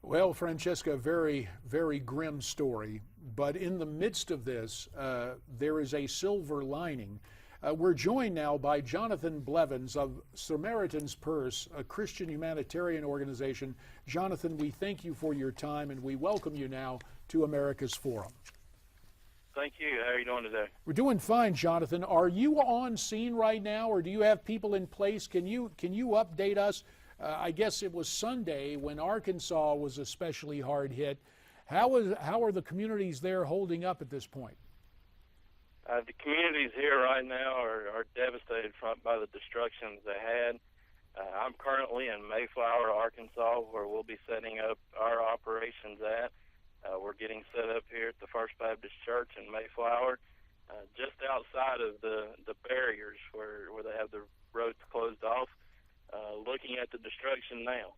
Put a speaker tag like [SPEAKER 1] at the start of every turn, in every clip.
[SPEAKER 1] Well, Francesca, very, very grim story. But in the midst of this, there is a silver lining. We're joined now by Jonathan Blevins of Samaritan's Purse, a Christian humanitarian organization. Jonathan, we thank you for your time and we welcome you now to America's Forum.
[SPEAKER 2] Thank you. How are you doing today?
[SPEAKER 1] We're doing fine, Jonathan. Are you on scene right now, or do you have people in place? Can you update us? I guess it was Sunday when Arkansas was especially hard hit. How are the communities there holding up at this point?
[SPEAKER 2] The communities here right now are devastated by the destructions they had. I'm currently in Mayflower, Arkansas, where we'll be setting up our operations at. We're getting set up here at the First Baptist Church in Mayflower, just outside of the barriers where they have the roads closed off, looking at the destruction now.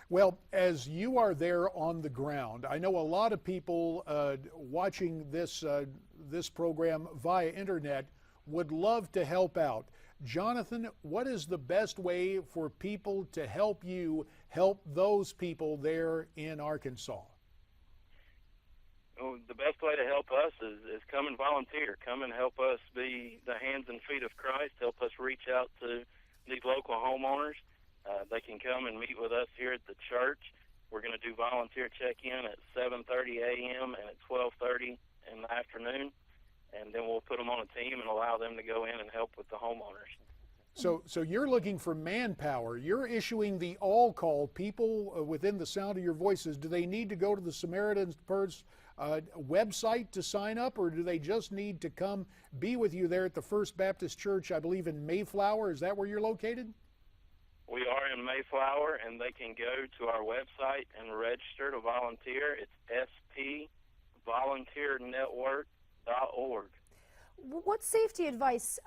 [SPEAKER 1] Well, as you are there on the ground, I know a lot of people watching this program via internet would love to help out. Jonathan, what is the best way for people to help you help those people there in Arkansas?
[SPEAKER 2] Well, the best way to help us is come and volunteer. Come and help us be the hands and feet of Christ. Help us reach out to these local homeowners. They can come and meet with us here at the church. We're going to do volunteer check-in at 7:30 a.m. and at 12:30 in the afternoon, and then we'll put them on a team and allow them to go in and help with the homeowners.
[SPEAKER 1] So you're looking for manpower. You're issuing the all-call. People within the sound of your voices, do they need to go to the Samaritan's Purse website to sign up, or do they just need to come be with you there at the First Baptist Church, I believe in Mayflower? Is that where you're located?
[SPEAKER 2] We are in Mayflower, and they can go to our website and register to volunteer. It's spvolunteernetwork.org.
[SPEAKER 3] What safety advice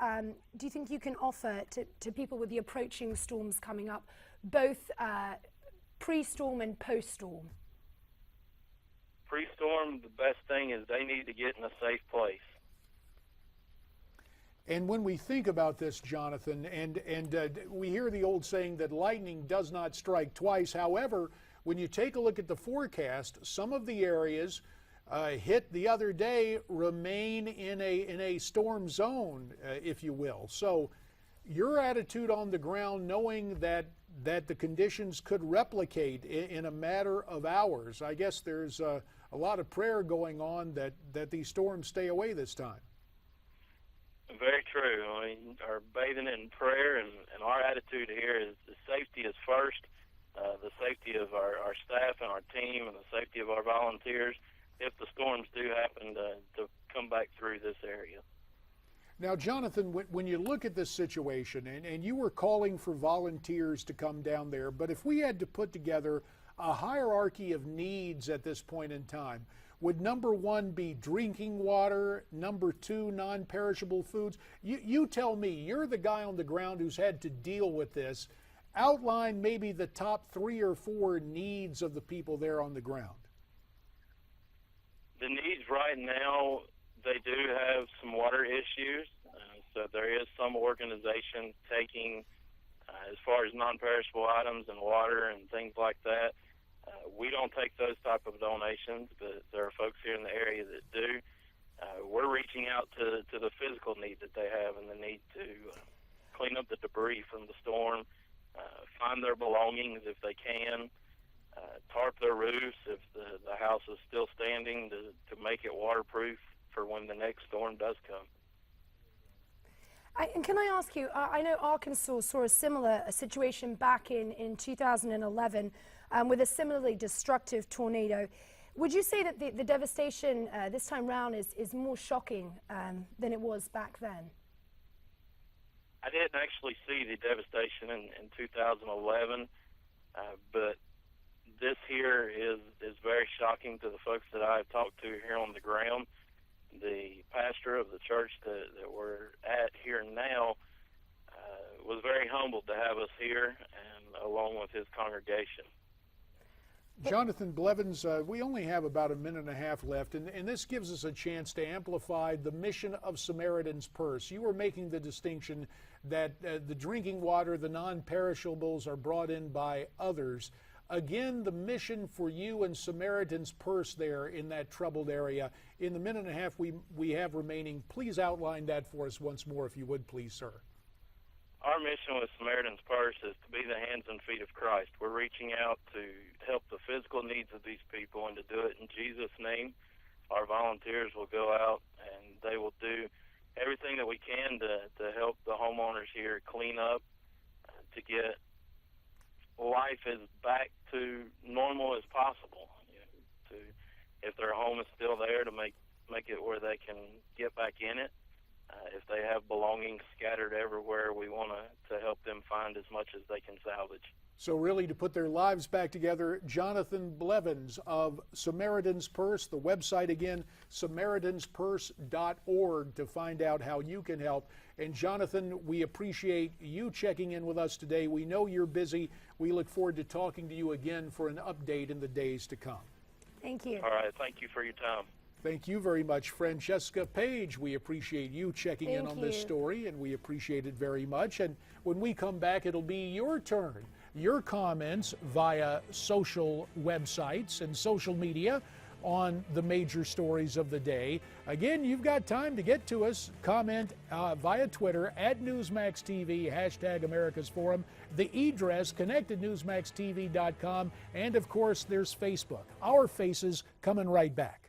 [SPEAKER 3] do you think you can offer to people with the approaching storms coming up, both pre-storm and post-storm?
[SPEAKER 2] Pre-storm, the best thing is they need to get in a safe place.
[SPEAKER 1] And when we think about this, Jonathan, and we hear the old saying that lightning does not strike twice. However, when you take a look at the forecast, some of the areas hit the other day remain in a storm zone, if you will. So your attitude on the ground, knowing that the conditions could replicate in a matter of hours, I guess there's a lot of prayer going on that these storms stay away this time.
[SPEAKER 2] Very true. I mean, are bathing in prayer, and our attitude here is the safety is first, the safety of our staff and our team, and the safety of our volunteers if the storms do happen to come back through this area.
[SPEAKER 1] Now, Jonathan, when you look at this situation, and you were calling for volunteers to come down there, but if we had to put together a hierarchy of needs at this point in time, would number one be drinking water, number two, non-perishable foods? You tell me, you're the guy on the ground who's had to deal with this. Outline maybe the top 3 or 4 needs of the people there on the ground.
[SPEAKER 2] The needs right now, they do have some water issues. So there is some organization taking, as far as non-perishable items and water and things like that. We don't take those type of donations, but there are folks here in the area that do. We're reaching out to the physical need that they have, and the need to clean up the debris from the storm, find their belongings if they can, tarp their roofs if the house is still standing to make it waterproof for when the next storm does come.
[SPEAKER 3] And can I ask you, I know Arkansas saw a similar situation back in 2011 with a similarly destructive tornado. Would you say that the devastation this time round is more shocking than it was back then?
[SPEAKER 2] I didn't actually see the devastation in 2011, but this here is very shocking to the folks that I've talked to here on the ground. The pastor of the church that we're at here now was very humbled to have us here, and along with his congregation.
[SPEAKER 1] Jonathan Blevins, we only have about a minute and a half left, and this gives us a chance to amplify the mission of Samaritan's Purse. You were making the distinction that the drinking water, the non-perishables, are brought in by others. Again, the mission for you and Samaritan's Purse there in that troubled area. In the minute and a half we have remaining, please outline that for us once more, if you would, please, sir.
[SPEAKER 2] Our mission with Samaritan's Purse is to be the hands and feet of Christ. We're reaching out to help the physical needs of these people and to do it in Jesus' name. Our volunteers will go out and they will do everything that we can to help the homeowners here clean up, to get life as back to normal as possible. To, if their home is still there, to make it where they can get back in it. If they have belongings scattered everywhere, we want to help them find as much as they can salvage.
[SPEAKER 1] So really to put their lives back together, Jonathan Blevins of Samaritan's Purse, the website again, SamaritansPurse.org, to find out how you can help. And Jonathan, we appreciate you checking in with us today. We know you're busy. We look forward to talking to you again for an update in the days to come.
[SPEAKER 3] Thank you.
[SPEAKER 2] All right, thank you for your time.
[SPEAKER 1] Thank you very much, Francesca Page. We appreciate you checking in on this story, and we appreciate it very much. And when we come back, it'll be your turn. Your comments via social websites and social media on the major stories of the day. Again, you've got time to get to us. Comment via Twitter at Newsmax TV, hashtag America's Forum. The address, connectednewsmaxtv.com. And of course, there's Facebook. Our Faces coming right back.